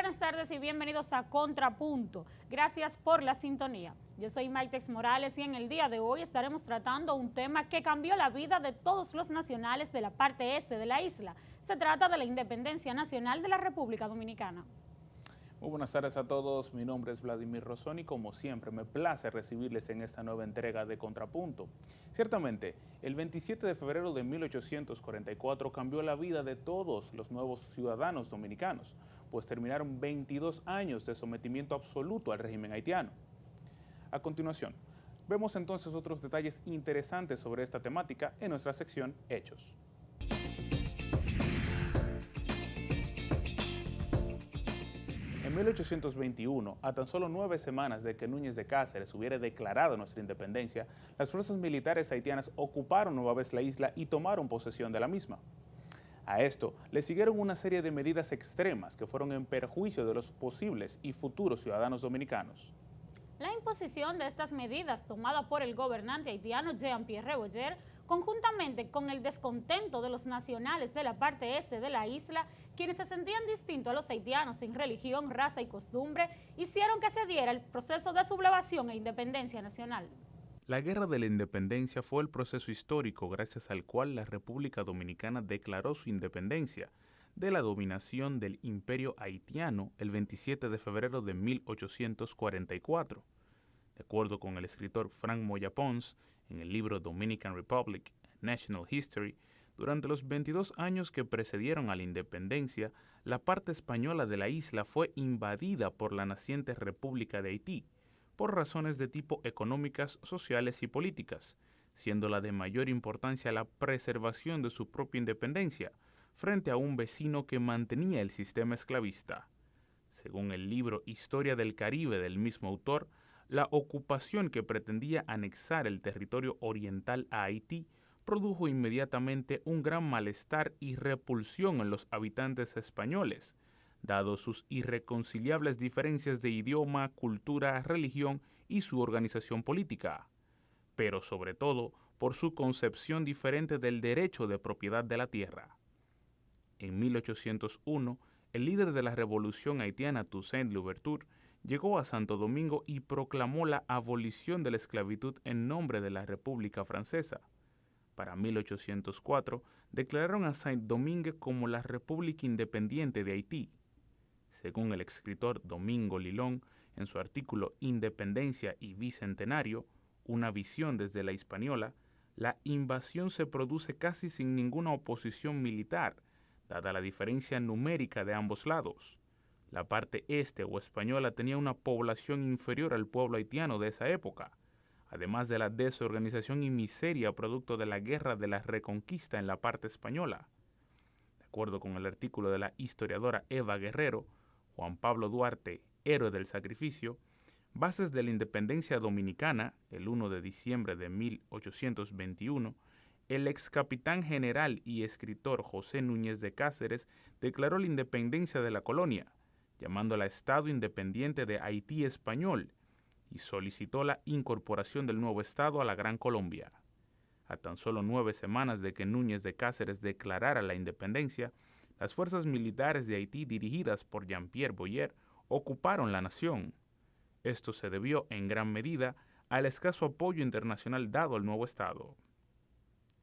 Buenas tardes y bienvenidos a Contrapunto. Gracias por la sintonía. Yo soy Maitex Morales y en el día de hoy estaremos tratando un tema que cambió la vida de todos los nacionales de la parte este de la isla. Se trata de la independencia nacional de la República Dominicana. Muy buenas tardes a todos, mi nombre es Vladimir Rosón y como siempre me place recibirles en esta nueva entrega de Contrapunto. Ciertamente, el 27 de febrero de 1844 cambió la vida de todos los nuevos ciudadanos dominicanos, pues terminaron 22 años de sometimiento absoluto al régimen haitiano. A continuación, vemos entonces otros detalles interesantes sobre esta temática en nuestra sección Hechos. En 1821, a tan solo 9 semanas de que Núñez de Cáceres hubiera declarado nuestra independencia, las fuerzas militares haitianas ocuparon nueva vez la isla y tomaron posesión de la misma. A esto le siguieron una serie de medidas extremas que fueron en perjuicio de los posibles y futuros ciudadanos dominicanos. La imposición de estas medidas tomada por el gobernante haitiano Jean-Pierre Boyer, conjuntamente con el descontento de los nacionales de la parte este de la isla, quienes se sentían distintos a los haitianos en religión, raza y costumbre, hicieron que se diera el proceso de sublevación e independencia nacional. La Guerra de la Independencia fue el proceso histórico gracias al cual la República Dominicana declaró su independencia de la dominación del Imperio haitiano el 27 de febrero de 1844. De acuerdo con el escritor Frank Moya Pons, en el libro Dominican Republic, National History, durante los 22 años que precedieron a la independencia, la parte española de la isla fue invadida por la naciente República de Haití, por razones de tipo económicas, sociales y políticas, siendo la de mayor importancia la preservación de su propia independencia, frente a un vecino que mantenía el sistema esclavista. Según el libro Historia del Caribe del mismo autor, la ocupación que pretendía anexar el territorio oriental a Haití produjo inmediatamente un gran malestar y repulsión en los habitantes españoles, dado sus irreconciliables diferencias de idioma, cultura, religión y su organización política, pero sobre todo por su concepción diferente del derecho de propiedad de la tierra. En 1801, el líder de la revolución haitiana Toussaint Louverture llegó a Santo Domingo y proclamó la abolición de la esclavitud en nombre de la República Francesa. Para 1804, declararon a Saint-Domingue como la República Independiente de Haití. Según el escritor Domingo Lilón, en su artículo Independencia y Bicentenario, una visión desde la Hispaniola, la invasión se produce casi sin ninguna oposición militar, dada la diferencia numérica de ambos lados. La parte este o española tenía una población inferior al pueblo haitiano de esa época, además de la desorganización y miseria producto de la guerra de la Reconquista en la parte española. De acuerdo con el artículo de la historiadora Eva Guerrero, Juan Pablo Duarte, héroe del sacrificio, bases de la independencia dominicana, el 1 de diciembre de 1821, el ex capitán general y escritor José Núñez de Cáceres declaró la independencia de la colonia, llamándola Estado Independiente de Haití Español, y solicitó la incorporación del nuevo Estado a la Gran Colombia. A tan solo 9 semanas de que Núñez de Cáceres declarara la independencia, las fuerzas militares de Haití dirigidas por Jean-Pierre Boyer ocuparon la nación. Esto se debió en gran medida al escaso apoyo internacional dado al nuevo Estado.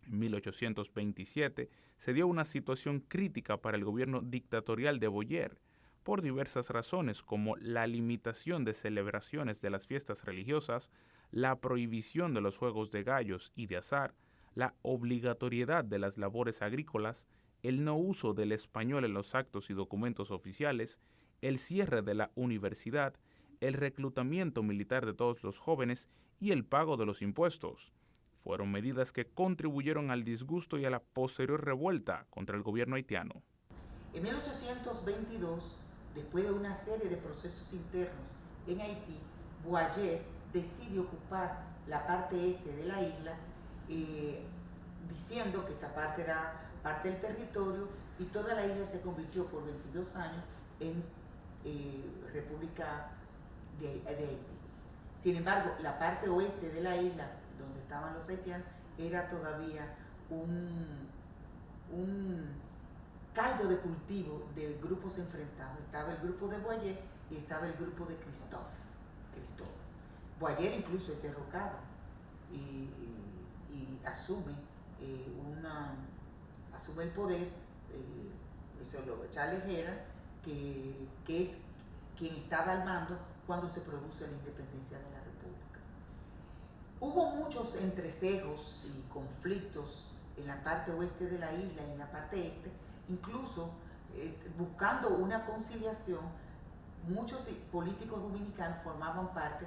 En 1827 se dio una situación crítica para el gobierno dictatorial de Boyer, por diversas razones como la limitación de celebraciones de las fiestas religiosas, la prohibición de los juegos de gallos y de azar, la obligatoriedad de las labores agrícolas, el no uso del español en los actos y documentos oficiales, el cierre de la universidad, el reclutamiento militar de todos los jóvenes y el pago de los impuestos. Fueron medidas que contribuyeron al disgusto y a la posterior revuelta contra el gobierno haitiano. En 1822, después de una serie de procesos internos en Haití, Boyer decide ocupar la parte este de la isla, diciendo que esa parte era parte del territorio y toda la isla se convirtió por 22 años en República de Haití. Sin embargo, la parte oeste de la isla, donde estaban los haitianos, era todavía un caldo de cultivo de grupos enfrentados. Estaba el grupo de Boyer y estaba el grupo de Cristóbal. Boyer incluso es derrocado y asume asume el poder, Charles Herrera, que es quien estaba al mando cuando se produce la independencia de la República. Hubo muchos entresejos y conflictos en la parte oeste de la isla y en la parte este, incluso buscando una conciliación. Muchos políticos dominicanos formaban parte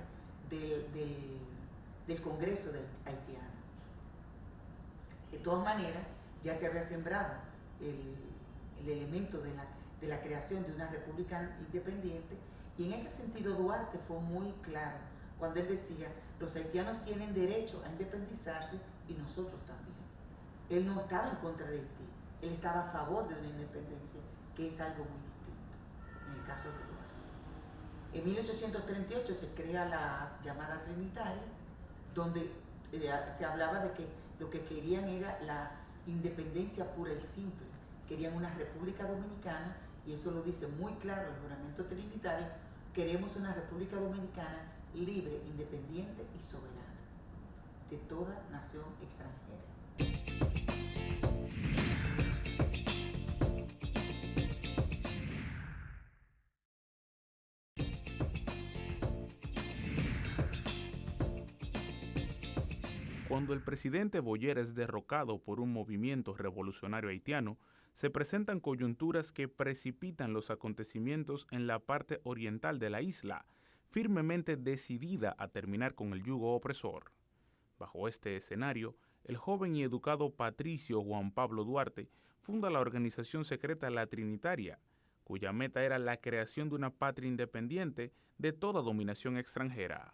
del Congreso haitiano. De todas maneras, ya se había sembrado el elemento de la creación de una república independiente, y en ese sentido Duarte fue muy claro cuando él decía: los haitianos tienen derecho a independizarse y nosotros también. Él no estaba en contra de Haití, él estaba a favor de una independencia, que es algo muy distinto en el caso de Duarte. En 1838 se crea la llamada Trinitaria, donde se hablaba de que lo que querían era la independencia pura y simple. Querían una república dominicana, y eso lo dice muy claro el juramento trinitario: queremos una república dominicana libre, independiente y soberana de toda nación extranjera. Cuando el presidente Boyer es derrocado por un movimiento revolucionario haitiano, se presentan coyunturas que precipitan los acontecimientos en la parte oriental de la isla, firmemente decidida a terminar con el yugo opresor. Bajo este escenario, el joven y educado patricio Juan Pablo Duarte funda la organización secreta La Trinitaria, cuya meta era la creación de una patria independiente de toda dominación extranjera.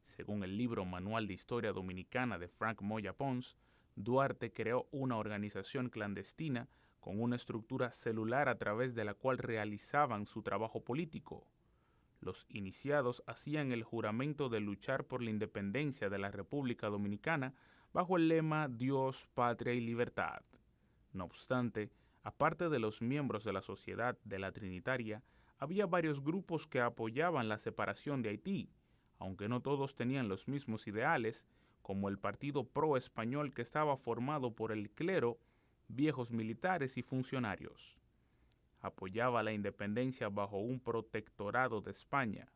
Según el libro Manual de Historia Dominicana de Frank Moya Pons, Duarte creó una organización clandestina con una estructura celular a través de la cual realizaban su trabajo político. Los iniciados hacían el juramento de luchar por la independencia de la República Dominicana bajo el lema Dios, Patria y Libertad. No obstante, aparte de los miembros de la Sociedad de la Trinitaria, había varios grupos que apoyaban la separación de Haití, aunque no todos tenían los mismos ideales, como el Partido Pro Español, que estaba formado por el clero, viejos militares y funcionarios. Apoyaba la independencia bajo un protectorado de España,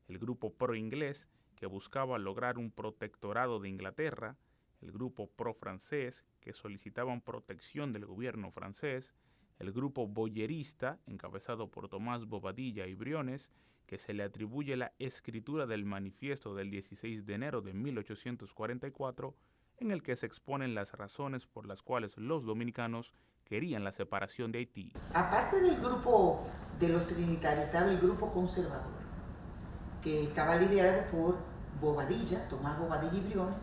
el Grupo Pro Inglés, que buscaba lograr un protectorado de Inglaterra, el Grupo Pro Francés, que solicitaban protección del gobierno francés, el Grupo Boyerista, encabezado por Tomás Bobadilla y Briones, que se le atribuye la escritura del manifiesto del 16 de enero de 1844, en el que se exponen las razones por las cuales los dominicanos querían la separación de Haití. Aparte del grupo de los trinitarios, estaba el grupo conservador, que estaba liderado por Bobadilla, Tomás Bobadilla y Briones,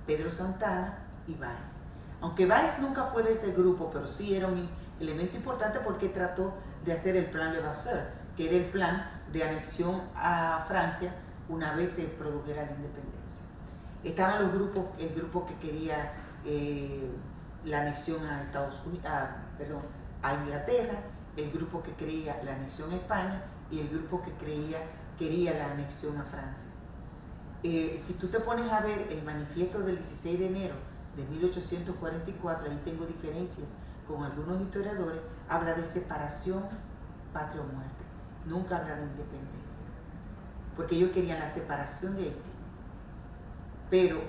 Pedro Santana y Báez. Aunque Báez nunca fue de ese grupo, pero sí era un elemento importante porque trató de hacer el plan Levasseur, que era el plan de anexión a Francia una vez se produjera la independencia. Estaban los grupos, el grupo que quería la anexión a a Inglaterra, el grupo que quería la anexión a España y el grupo que quería la anexión a Francia. Si tú te pones a ver el manifiesto del 16 de enero de 1844, ahí tengo diferencias con algunos historiadores, habla de separación, patria o muerte. Nunca habla de independencia, porque ellos querían la separación de Haití, pero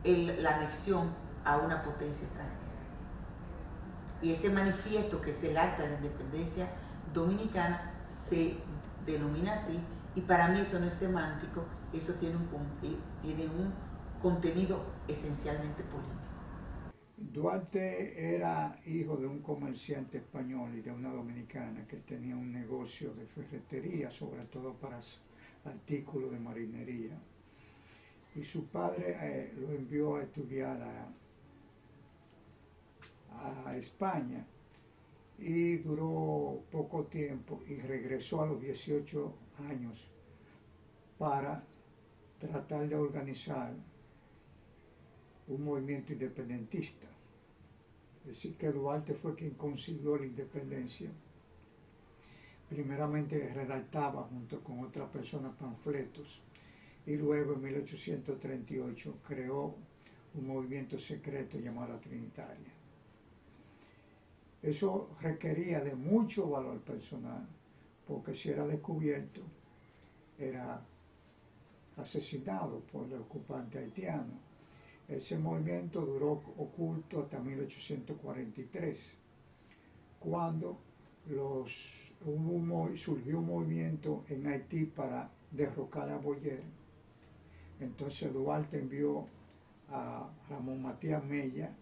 la anexión a una potencia extranjera. Y ese manifiesto, que es el Acta de Independencia Dominicana, se denomina así, y para mí eso no es semántico, eso tiene un contenido esencialmente político. Duarte era hijo de un comerciante español y de una dominicana que tenía un negocio de ferretería, sobre todo para artículos de marinería. Y su padre lo envió a estudiar a España y duró poco tiempo y regresó a los 18 años para tratar de organizar un movimiento independentista. Es decir, que Duarte fue quien consiguió la independencia. Primeramente redactaba junto con otras personas panfletos y luego en 1838 creó un movimiento secreto llamado la Trinitaria. Eso requería de mucho valor personal, porque si era descubierto, era asesinado por el ocupante haitiano. Ese movimiento duró oculto hasta 1843, cuando surgió un movimiento en Haití para derrocar a Boyer. Entonces Duarte envió a Ramón Matías Mella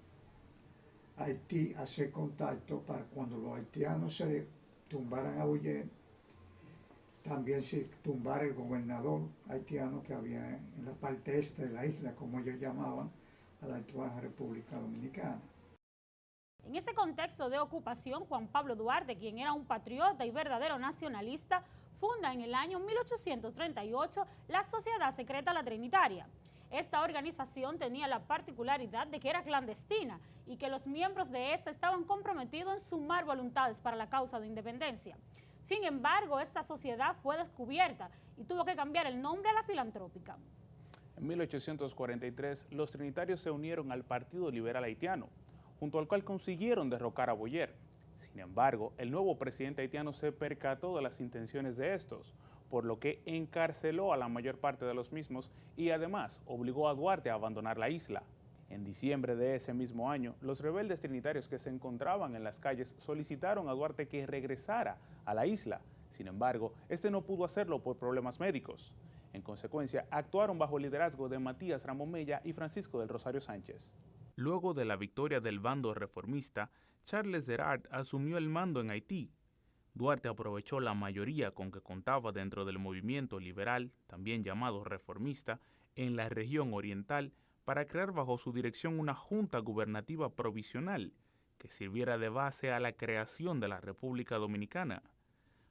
a Haití a hacer contacto para cuando los haitianos se tumbaran a Boyer, también se tumbara el gobernador haitiano que había en la parte este de la isla, como ellos llamaban a la actual República Dominicana. En ese contexto de ocupación, Juan Pablo Duarte, quien era un patriota y verdadero nacionalista, funda en el año 1838 la Sociedad Secreta La Trinitaria. Esta organización tenía la particularidad de que era clandestina y que los miembros de esta estaban comprometidos en sumar voluntades para la causa de independencia. Sin embargo, esta sociedad fue descubierta y tuvo que cambiar el nombre a la Filantrópica. En 1843, los trinitarios se unieron al Partido Liberal Haitiano, junto al cual consiguieron derrocar a Boyer. Sin embargo, el nuevo presidente haitiano se percató de las intenciones de estos, por lo que encarceló a la mayor parte de los mismos y además obligó a Duarte a abandonar la isla. En diciembre de ese mismo año, los rebeldes trinitarios que se encontraban en las calles solicitaron a Duarte que regresara a la isla. Sin embargo, este no pudo hacerlo por problemas médicos. En consecuencia, actuaron bajo el liderazgo de Matías Ramón Mella y Francisco del Rosario Sánchez. Luego de la victoria del bando reformista, Charles Gerard asumió el mando en Haití. Duarte aprovechó la mayoría con que contaba dentro del movimiento liberal, también llamado reformista, en la región oriental, para crear bajo su dirección una junta gubernativa provisional que sirviera de base a la creación de la República Dominicana.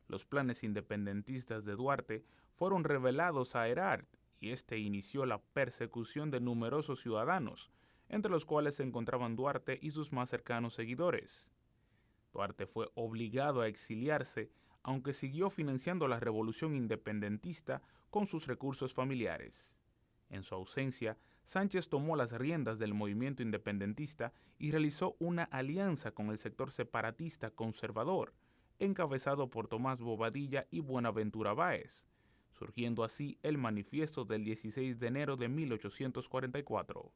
Los planes independentistas de Duarte fueron revelados a Gerard y este inició la persecución de numerosos ciudadanos, entre los cuales se encontraban Duarte y sus más cercanos seguidores. Duarte fue obligado a exiliarse, aunque siguió financiando la revolución independentista con sus recursos familiares. En su ausencia, Sánchez tomó las riendas del movimiento independentista y realizó una alianza con el sector separatista conservador, encabezado por Tomás Bobadilla y Buenaventura Báez, surgiendo así el manifiesto del 16 de enero de 1844.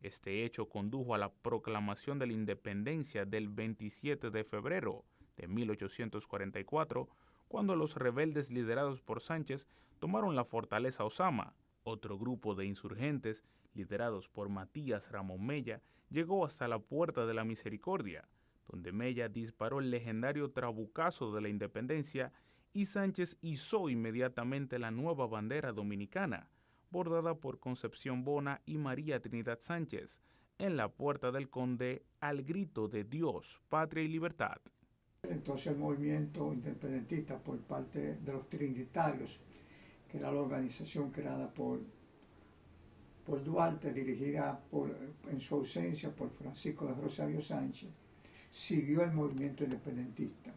Este hecho condujo a la proclamación de la independencia del 27 de febrero de 1844, cuando los rebeldes liderados por Sánchez tomaron la fortaleza Osama. Otro grupo de insurgentes, liderados por Matías Ramón Mella, llegó hasta la Puerta de la Misericordia, donde Mella disparó el legendario trabucazo de la independencia y Sánchez izó inmediatamente la nueva bandera dominicana, bordada por Concepción Bona y María Trinidad Sánchez, en la Puerta del Conde, al grito de Dios, Patria y Libertad. Entonces el movimiento independentista por parte de los Trinitarios, que era la organización creada por Duarte, dirigida en su ausencia por Francisco de Rosario Sánchez, siguió el movimiento independentista.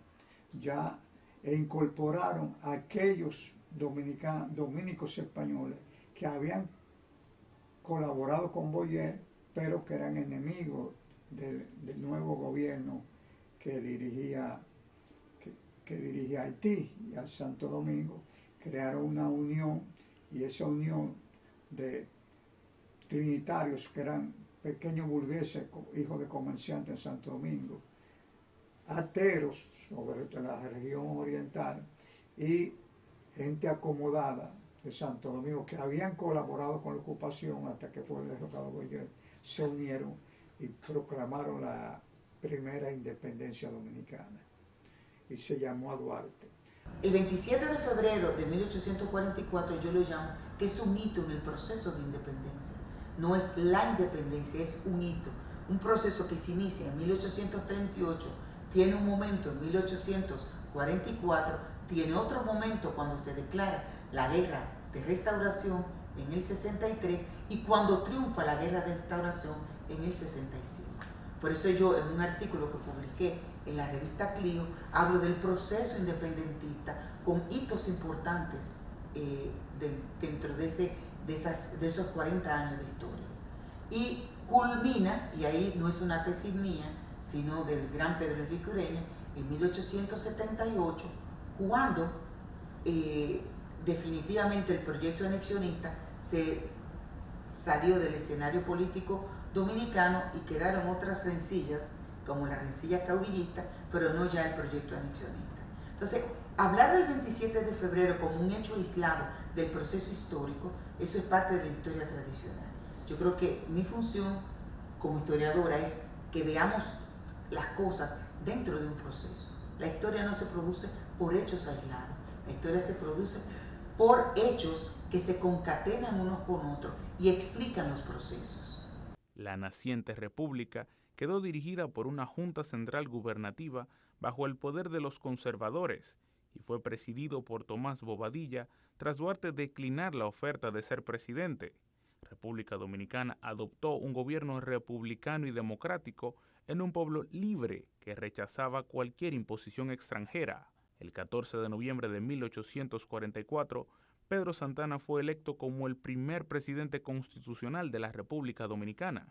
Ya incorporaron a aquellos dominicos españoles que habían colaborado con Boyer, pero que eran enemigos del nuevo gobierno que dirigía Haití y al Santo Domingo. Crearon una unión, y esa unión de trinitarios que eran pequeños burgueses, hijos de comerciantes en Santo Domingo, ateros sobre la región oriental y gente acomodada de Santo Domingo que habían colaborado con la ocupación hasta que fue derrocado Boyer, se unieron y proclamaron la primera independencia dominicana y se llamó a Duarte. El 27 de febrero de 1844 yo lo llamo que es un hito en el proceso de independencia. No es la independencia, es un hito, un proceso que se inicia en 1838, tiene un momento en 1844, tiene otro momento cuando se declara la guerra de restauración en el 63 y cuando triunfa la guerra de restauración en el 65. Por eso yo en un artículo que publiqué en la revista Clio hablo del proceso independentista con hitos importantes dentro de esos 40 años de historia. Y culmina, y ahí no es una tesis mía, sino del gran Pedro Enrique Ureña, en 1878, cuando definitivamente el proyecto anexionista se salió del escenario político dominicano y quedaron otras rencillas, como la rencilla caudillista, pero no ya el proyecto anexionista. Entonces, hablar del 27 de febrero como un hecho aislado del proceso histórico, eso es parte de la historia tradicional. Yo creo que mi función como historiadora es que veamos las cosas dentro de un proceso. La historia no se produce por hechos aislados, la historia se produce por hechos que se concatenan unos con otros y explican los procesos. La naciente república quedó dirigida por una junta central gubernativa bajo el poder de los conservadores y fue presidido por Tomás Bobadilla tras Duarte declinar la oferta de ser presidente. República Dominicana adoptó un gobierno republicano y democrático en un pueblo libre que rechazaba cualquier imposición extranjera. El 14 de noviembre de 1844, Pedro Santana fue electo como el primer presidente constitucional de la República Dominicana.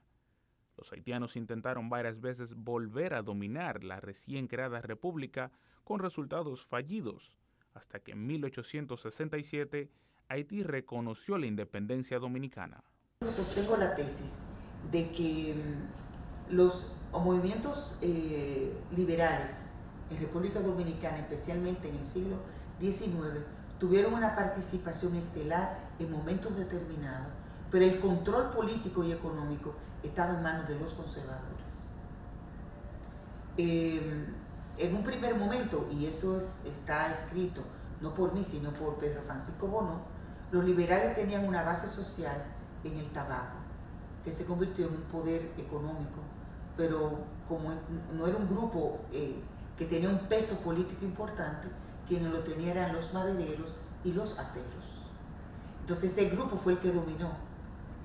Los haitianos intentaron varias veces volver a dominar la recién creada república con resultados fallidos, hasta que en 1867 Haití reconoció la independencia dominicana. Sostengo la tesis de que los movimientos liberales en República Dominicana, especialmente en el siglo XIX, tuvieron una participación estelar en momentos determinados, pero el control político y económico estaba en manos de los conservadores. En un primer momento, y eso está escrito no por mí, sino por Pedro Francisco Bono, los liberales tenían una base social en el tabaco, que se convirtió en un poder económico, pero como no era un grupo que tenía un peso político importante, quienes lo tenían eran los madereros y los ateros. Entonces ese grupo fue el que dominó,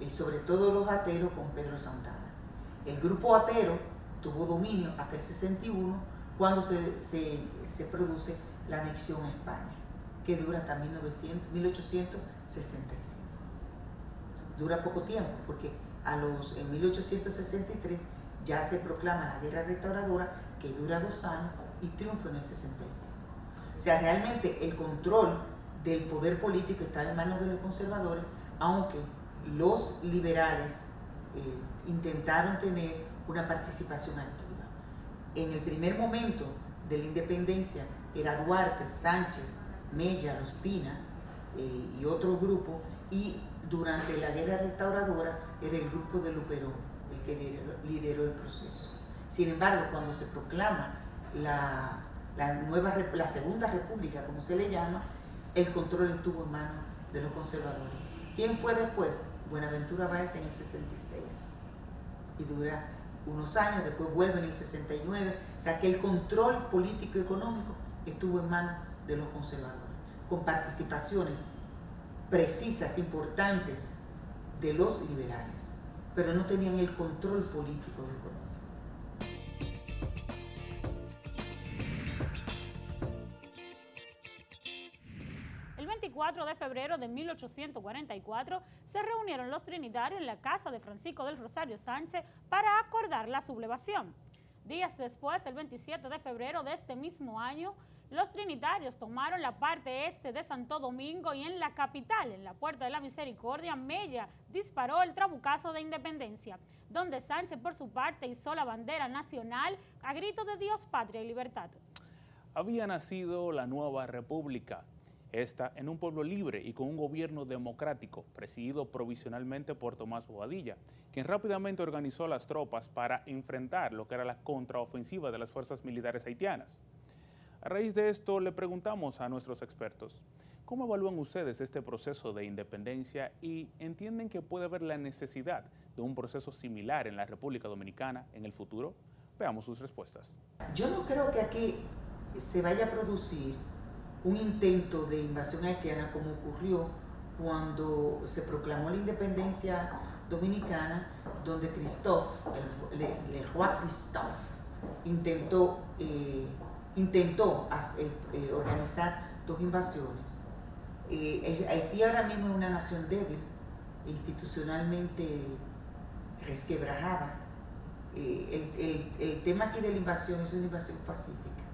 sobre todo los ateros con Pedro Santana. El grupo atero tuvo dominio hasta el 61, cuando se produce la anexión a España, que dura hasta 1865. Dura poco tiempo, porque en 1863 ya se proclama la guerra restauradora, que dura 2 años y triunfa en el 65. O sea, realmente el control del poder político estaba en manos de los conservadores, aunque los liberales intentaron tener una participación activa. En el primer momento de la independencia era Duarte, Sánchez, Mella, Los Pina y otro grupo, y durante la guerra restauradora era el grupo de Luperón el que lideró el proceso. Sin embargo, cuando se proclama la Segunda República, como se le llama, el control estuvo en manos de los conservadores. ¿Quién fue después? Buenaventura Báez en el 66 y dura unos años, después vuelve en el 69, o sea que el control político y económico estuvo en manos de los conservadores, con participaciones precisas, importantes de los liberales, pero no tenían el control político y económico. El 24 de febrero de 1844 se reunieron los trinitarios en la casa de Francisco del Rosario Sánchez para acordar la sublevación. Días después, el 27 de febrero de este mismo año, los trinitarios tomaron la parte este de Santo Domingo y en la capital, en la Puerta de la Misericordia, Mella disparó el trabucazo de Independencia, donde Sánchez por su parte izó la bandera nacional a grito de Dios, patria y libertad. Había nacido la nueva república, esta en un pueblo libre y con un gobierno democrático, presidido provisionalmente por Tomás Bobadilla, quien rápidamente organizó las tropas para enfrentar lo que era la contraofensiva de las fuerzas militares haitianas. A raíz de esto le preguntamos a nuestros expertos, ¿cómo evalúan ustedes este proceso de independencia y entienden que puede haber la necesidad de un proceso similar en la República Dominicana en el futuro? Veamos sus respuestas. Yo no creo que aquí se vaya a producir un intento de invasión haitiana como ocurrió cuando se proclamó la independencia Dominicana, donde Christophe, le roi Christophe, intentó organizar dos invasiones. Haití ahora mismo es una nación débil, institucionalmente resquebrajada. El tema aquí de la invasión es una invasión pacífica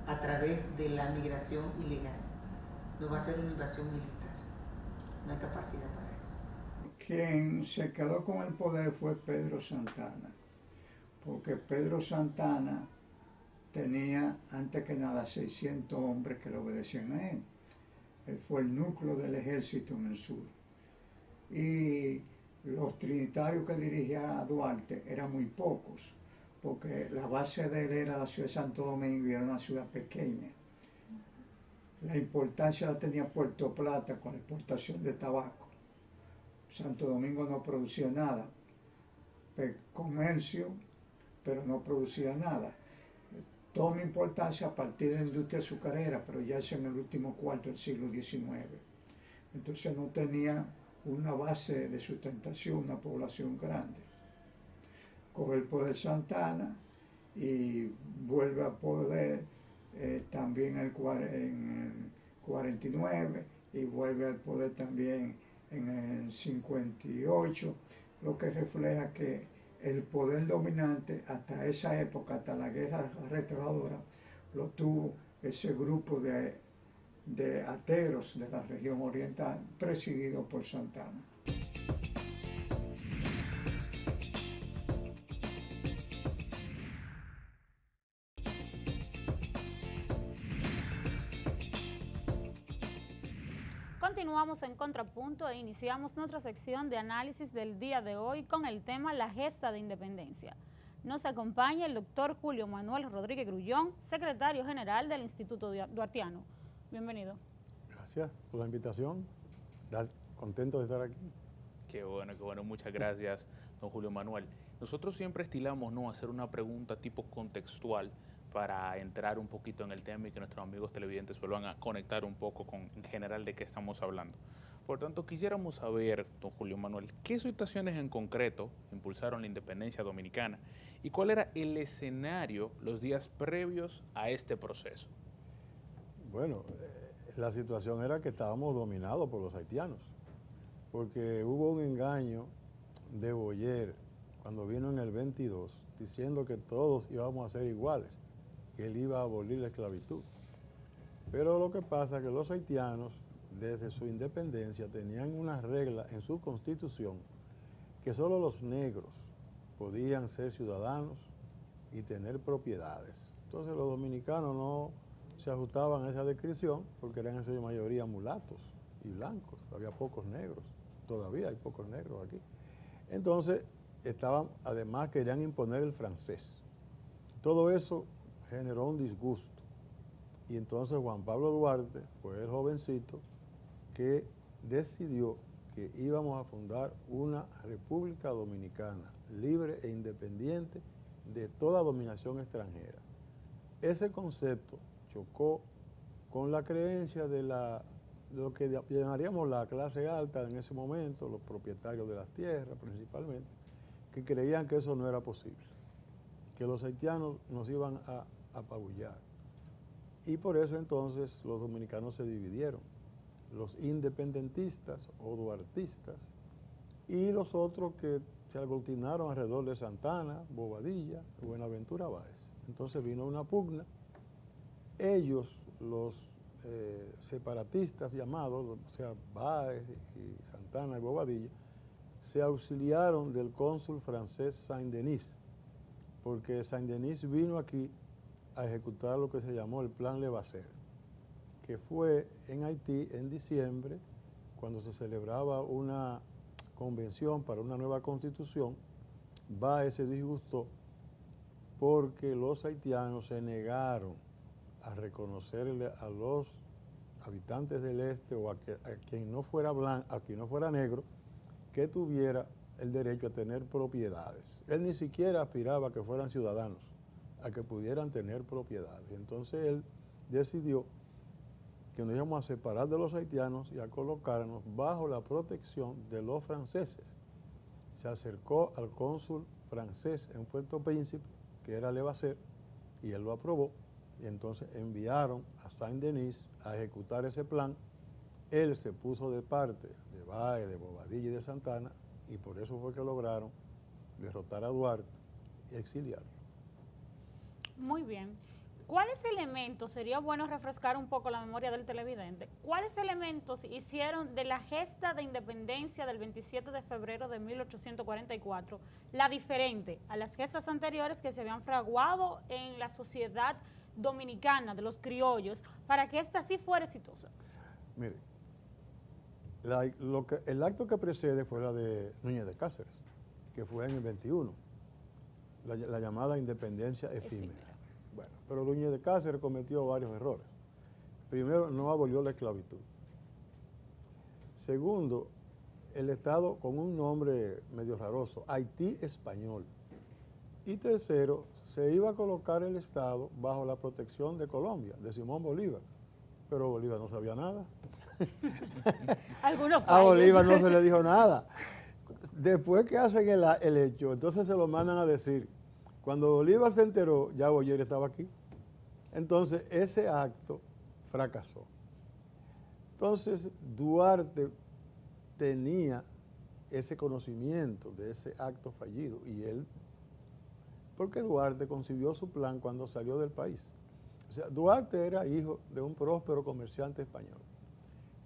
a través de la migración ilegal. No va a ser una invasión militar, no hay capacidad para eso. Quien se quedó con el poder fue Pedro Santana, porque Pedro Santana tenía antes que nada 600 hombres que le obedecían a él. Él fue el núcleo del ejército en el sur. Y los trinitarios que dirigía a Duarte eran muy pocos, porque la base de él era la ciudad de Santo Domingo y era una ciudad pequeña. La importancia la tenía Puerto Plata con la exportación de tabaco. Santo Domingo no producía nada, comercio, pero no producía nada. Toma importancia a partir de la industria azucarera, pero ya es en el último cuarto del siglo XIX. Entonces no tenía una base de sustentación, una población grande. Coge el poder Santana y vuelve a poder también en el 49 y vuelve al poder también en el 58, lo que refleja que el poder dominante hasta esa época, hasta la guerra restauradora, lo tuvo ese grupo de ateros de la región oriental, presidido por Santana. Continuamos en Contrapunto e iniciamos nuestra sección de análisis del día de hoy con el tema La Gesta de Independencia. Nos acompaña el doctor Julio Manuel Rodríguez Grullón, secretario general del Instituto Duartiano. Bienvenido. Gracias por la invitación. Contento de estar aquí. Qué bueno, muchas gracias, don Julio Manuel. Nosotros siempre estilamos hacer una pregunta tipo contextual para entrar un poquito en el tema y que nuestros amigos televidentes vuelvan a conectar un poco con en general de qué estamos hablando. Por tanto, quisiéramos saber, don Julio Manuel, qué situaciones en concreto impulsaron la independencia dominicana y cuál era el escenario los días previos a este proceso. Bueno, la situación era que estábamos dominados por los haitianos, porque hubo un engaño de Boyer cuando vino en el 22, diciendo que todos íbamos a ser iguales, que él iba a abolir la esclavitud. Pero lo que pasa es que los haitianos, desde su independencia, tenían una regla en su constitución que solo los negros podían ser ciudadanos y tener propiedades. Entonces los dominicanos no se ajustaban a esa descripción porque eran en su mayoría mulatos y blancos. Había pocos negros, todavía hay pocos negros aquí. Entonces, además querían imponer el francés. Todo eso generó un disgusto. Y entonces Juan Pablo Duarte fue el jovencito que decidió que íbamos a fundar una República Dominicana libre e independiente de toda dominación extranjera. Ese concepto chocó con la creencia de lo que llamaríamos la clase alta en ese momento, los propietarios de las tierras principalmente, que creían que eso no era posible, que los haitianos nos iban a apabullar. Y por eso entonces los dominicanos se dividieron, los independentistas o duartistas y los otros que se aglutinaron alrededor de Santana, Bobadilla, Buenaventura Báez. Entonces vino una pugna. Ellos, los separatistas llamados, o sea, Báez y Santana y Bobadilla, se auxiliaron del cónsul francés Saint-Denis, porque Saint-Denis vino aquí a ejecutar lo que se llamó el Plan Levasseur, que fue en Haití en diciembre, cuando se celebraba una convención para una nueva constitución. Báez se disgustó porque los haitianos se negaron a reconocerle a los habitantes del este o a quien no fuera blanco, a quien no fuera negro, que tuviera el derecho a tener propiedades. Él ni siquiera aspiraba a que fueran ciudadanos, a que pudieran tener propiedades. Entonces él decidió que nos íbamos a separar de los haitianos y a colocarnos bajo la protección de los franceses. se acercó al cónsul francés en Puerto Príncipe, que era Levasseur, y él lo aprobó, y entonces enviaron a Saint-Denis a ejecutar ese plan. Él se puso de parte de Báez, de Bobadilla y de Santana, y por eso fue que lograron derrotar a Duarte y exiliarlo. Muy bien. ¿Cuáles elementos, sería bueno refrescar un poco la memoria del televidente, cuáles elementos hicieron de la gesta de independencia del 27 de febrero de 1844 la diferente a las gestas anteriores que se habían fraguado en la sociedad dominicana de los criollos para que esta sí fuera exitosa? Mire, el acto que precede fue la de Núñez de Cáceres, que fue en el 21, la llamada independencia efímera. Bueno, pero Núñez de Cáceres cometió varios errores. Primero, no abolió la esclavitud. Segundo, el Estado con un nombre medio raroso, Haití español. Y tercero, se iba a colocar el Estado bajo la protección de Colombia, de Simón Bolívar. Pero Bolívar no sabía nada. A Bolívar no se le dijo nada. Después que hacen el hecho, entonces se lo mandan a decir. Cuando Bolívar se enteró, ya Boyer estaba aquí. Entonces, ese acto fracasó. Entonces, Duarte tenía ese conocimiento de ese acto fallido y él, porque Duarte concibió su plan cuando salió del país. O sea, Duarte era hijo de un próspero comerciante español,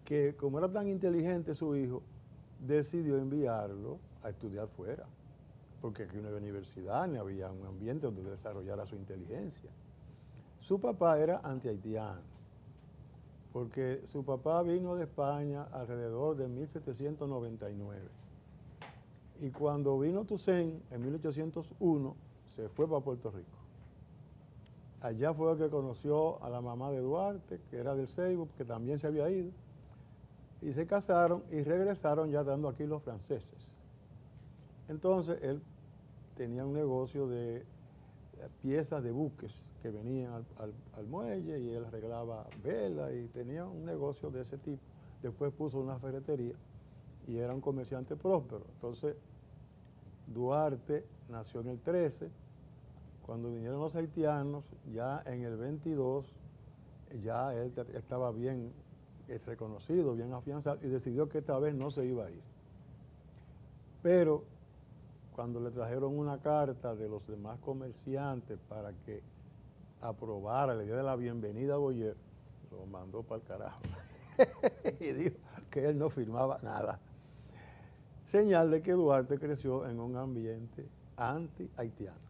que como era tan inteligente su hijo, decidió enviarlo a estudiar fuera, porque aquí no había universidad, ni había un ambiente donde desarrollara su inteligencia. Su papá era anti-haitiano, porque su papá vino de España alrededor de 1799. Y cuando vino Toussaint en 1801, se fue para Puerto Rico. Allá fue el que conoció a la mamá de Duarte, que era del Seibo, que también se había ido. Y se casaron y regresaron ya dando aquí los franceses. Entonces él tenía un negocio de piezas de buques que venían al muelle y él arreglaba velas y tenía un negocio de ese tipo. Después puso una ferretería y era un comerciante próspero. Entonces Duarte nació en el 13. Cuando vinieron los haitianos, ya en el 22, ya él estaba bien reconocido, bien afianzado y decidió que esta vez no se iba a ir. Pero cuando le trajeron una carta de los demás comerciantes para que aprobara, le diera la bienvenida a Boyer, lo mandó para el carajo y dijo que él no firmaba nada. Señal de que Duarte creció en un ambiente anti-haitiano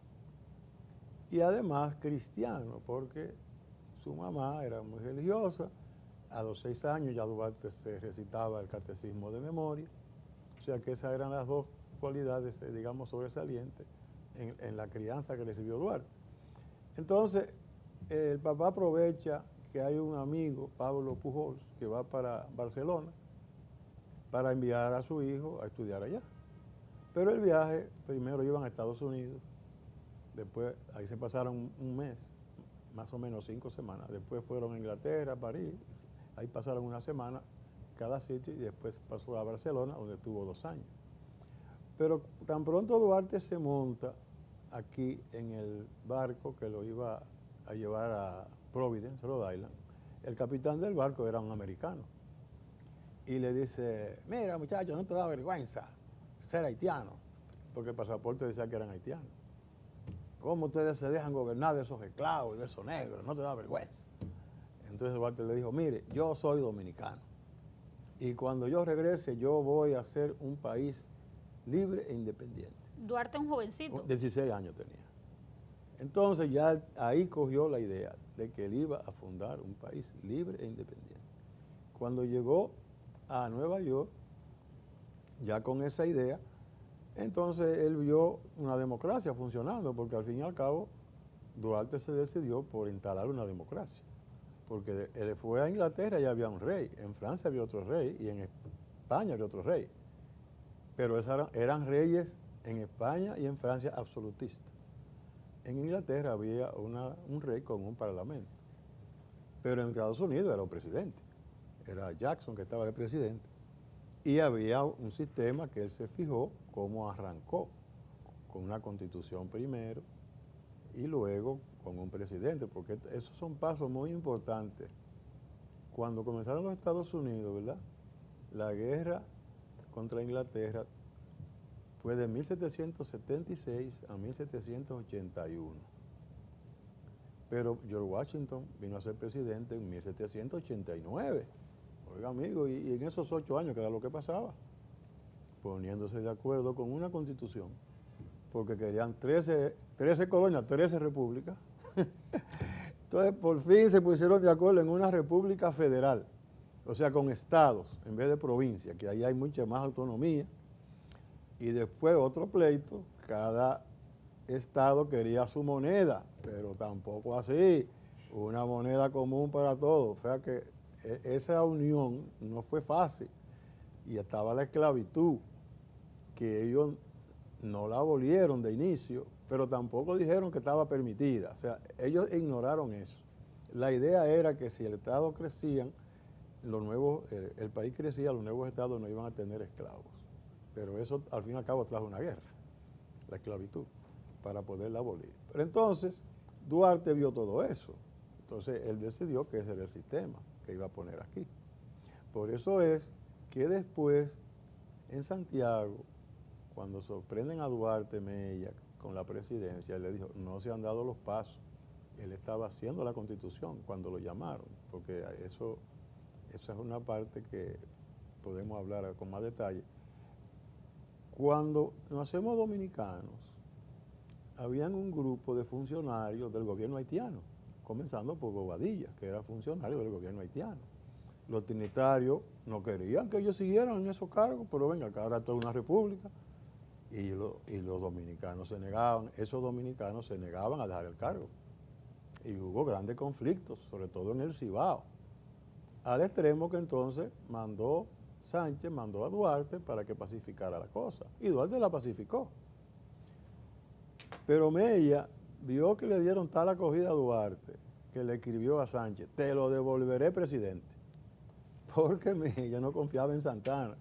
y además cristiano, porque su mamá era muy religiosa. A los 6 años ya Duarte se recitaba el catecismo de memoria, o sea que esas eran las dos cualidades, digamos, sobresalientes en la crianza que recibió Duarte. Entonces, el papá aprovecha que hay un amigo, Pablo Pujols, que va para Barcelona para enviar a su hijo a estudiar allá. Pero el viaje, primero iban a Estados Unidos, después ahí se pasaron un mes, más o menos 5 semanas, después fueron a Inglaterra, a París, ahí pasaron una semana cada sitio y después pasó a Barcelona, donde estuvo 2 años. Pero tan pronto Duarte se monta aquí en el barco que lo iba a llevar a Providence, Rhode Island, el capitán del barco era un americano. Y le dice, mira muchacho, no te da vergüenza ser haitiano, porque el pasaporte decía que eran haitianos. ¿Cómo ustedes se dejan gobernar de esos esclavos y de esos negros? No te da vergüenza. Entonces Duarte le dijo, mire, yo soy dominicano y cuando yo regrese yo voy a ser un país libre e independiente. Duarte un jovencito. 16 años tenía. Entonces ya ahí cogió la idea de que él iba a fundar un país libre e independiente. Cuando llegó a Nueva York, ya con esa idea, entonces él vio una democracia funcionando, porque al fin y al cabo Duarte se decidió por instalar una democracia. Porque él fue a Inglaterra y había un rey, en Francia había otro rey y en España había otro rey. Pero eran reyes en España y en Francia absolutistas. En Inglaterra había un rey con un parlamento. Pero en Estados Unidos era un presidente. Era Jackson que estaba de presidente. Y había un sistema que él se fijó cómo arrancó, con una constitución primero y luego con un presidente, porque esos son pasos muy importantes. Cuando comenzaron los Estados Unidos, ¿verdad? La guerra contra Inglaterra fue de 1776 a 1781. Pero George Washington vino a ser presidente en 1789. Oiga, amigo, y en esos 8 años, ¿qué era lo que pasaba? Poniéndose de acuerdo con una constitución, porque querían 13 colonias, 13 repúblicas. Entonces, por fin se pusieron de acuerdo en una república federal, o sea, con estados en vez de provincias, que ahí hay mucha más autonomía. Y después otro pleito, cada estado quería su moneda, pero tampoco así, una moneda común para todos. O sea que esa unión no fue fácil. Y estaba la esclavitud, que ellos no la abolieron de inicio, pero tampoco dijeron que estaba permitida. O sea, ellos ignoraron eso. La idea era que si el Estado crecía, el país crecía, los nuevos estados no iban a tener esclavos. Pero eso al fin y al cabo trajo una guerra, la esclavitud, para poderla abolir. Pero entonces Duarte vio todo eso. Entonces él decidió que ese era el sistema que iba a poner aquí. Por eso es que después en Santiago, cuando sorprenden a Duarte Mella con la presidencia, él le dijo, no se han dado los pasos. Él estaba haciendo la Constitución cuando lo llamaron, porque eso es una parte que podemos hablar con más detalle. Cuando nos hacemos dominicanos, habían un grupo de funcionarios del gobierno haitiano, comenzando por Bobadilla, que era funcionario del gobierno haitiano. Los trinitarios no querían que ellos siguieran en esos cargos, pero venga, que ahora esto es una república. Y los dominicanos se negaban, esos dominicanos se negaban a dejar el cargo. Y hubo grandes conflictos, sobre todo en el Cibao. Al extremo que entonces Sánchez mandó a Duarte para que pacificara la cosa. Y Duarte la pacificó. Pero Mella vio que le dieron tal acogida a Duarte que le escribió a Sánchez, te lo devolveré, presidente. Porque Mella no confiaba en Santana.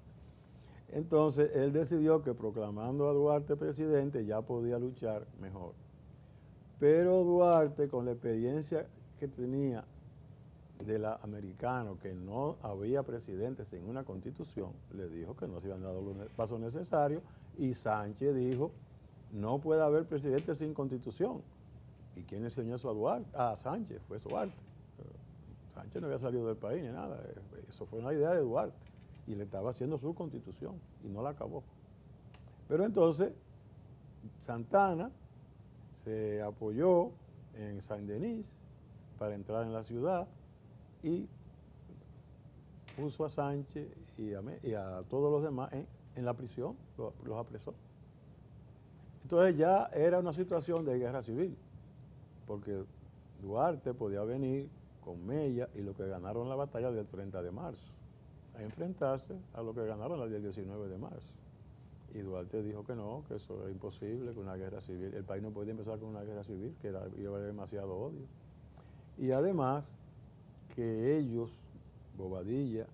Entonces él decidió que proclamando a Duarte presidente ya podía luchar mejor. Pero Duarte, con la experiencia que tenía de la americano, que no había presidente sin una constitución, le dijo que no se iban a dar los pasos necesarios, y Sánchez dijo, no puede haber presidente sin constitución. ¿Y quién enseñó eso a Duarte? A Sánchez, fue Duarte. Sánchez no había salido del país ni nada, eso fue una idea de Duarte, y le estaba haciendo su constitución, y no la acabó. Pero entonces, Santana se apoyó en Saint-Denis para entrar en la ciudad, y puso a Sánchez y a todos los demás en la prisión, los apresó. Entonces ya era una situación de guerra civil, porque Duarte podía venir con Mella y lo que ganaron la batalla del 30 de marzo, a enfrentarse a lo que ganaron la del 19 de marzo. Y Duarte dijo que no, que eso era imposible, que una guerra civil, el país no podía empezar con una guerra civil, que iba a haber demasiado odio. Y además que ellos, Bobadilla,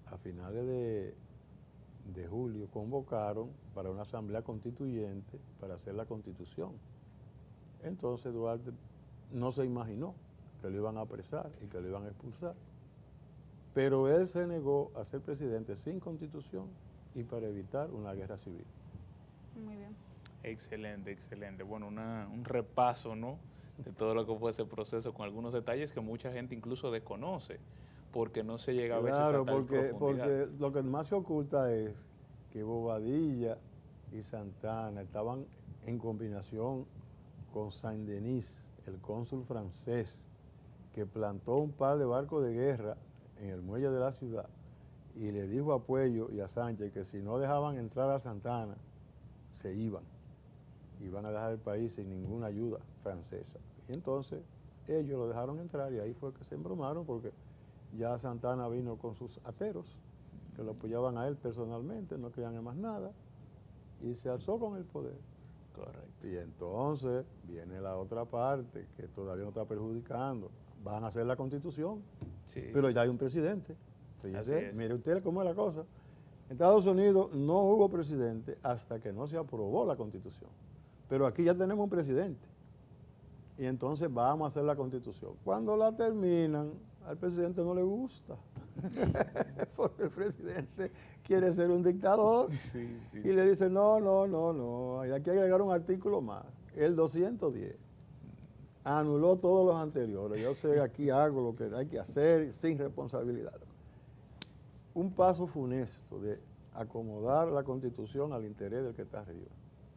a finales de julio, convocaron para una asamblea constituyente para hacer la constitución. Entonces Duarte no se imaginó que lo iban a apresar y que lo iban a expulsar. Pero él se negó a ser presidente sin constitución y para evitar una guerra civil. Muy bien. Excelente, excelente. Bueno, un repaso, ¿no?, de todo lo que fue ese proceso, con algunos detalles que mucha gente incluso desconoce, porque no se llega a veces a tal profundidad. Porque lo que más se oculta es que Bobadilla y Santana estaban en combinación con Saint-Denis, el cónsul francés, que plantó un par de barcos de guerra en el muelle de la ciudad y le dijo a Puello y a Sánchez que si no dejaban entrar a Santana, se iban a dejar el país sin ninguna ayuda francesa. Y entonces ellos lo dejaron entrar y ahí fue que se embromaron, porque ya Santana vino con sus ateros, que lo apoyaban a él personalmente, no querían más nada, y se alzó con el poder. Correcto. Y entonces viene la otra parte que todavía no está perjudicando. Van a hacer la constitución, Sí. pero ya hay un presidente. Fíjese, Así es. mire usted cómo es la cosa. En Estados Unidos no hubo presidente hasta que no se aprobó la Constitución. Pero aquí ya tenemos un presidente. Y entonces vamos a hacer la Constitución. Cuando la terminan, al presidente no le gusta. Porque el presidente quiere ser un dictador. Sí, sí. Y le dice, no, hay que agregar un artículo más. El 210. Anuló todos los anteriores. Yo sé, aquí hago lo que hay que hacer sin responsabilidad. Un paso funesto de acomodar la Constitución al interés del que está arriba.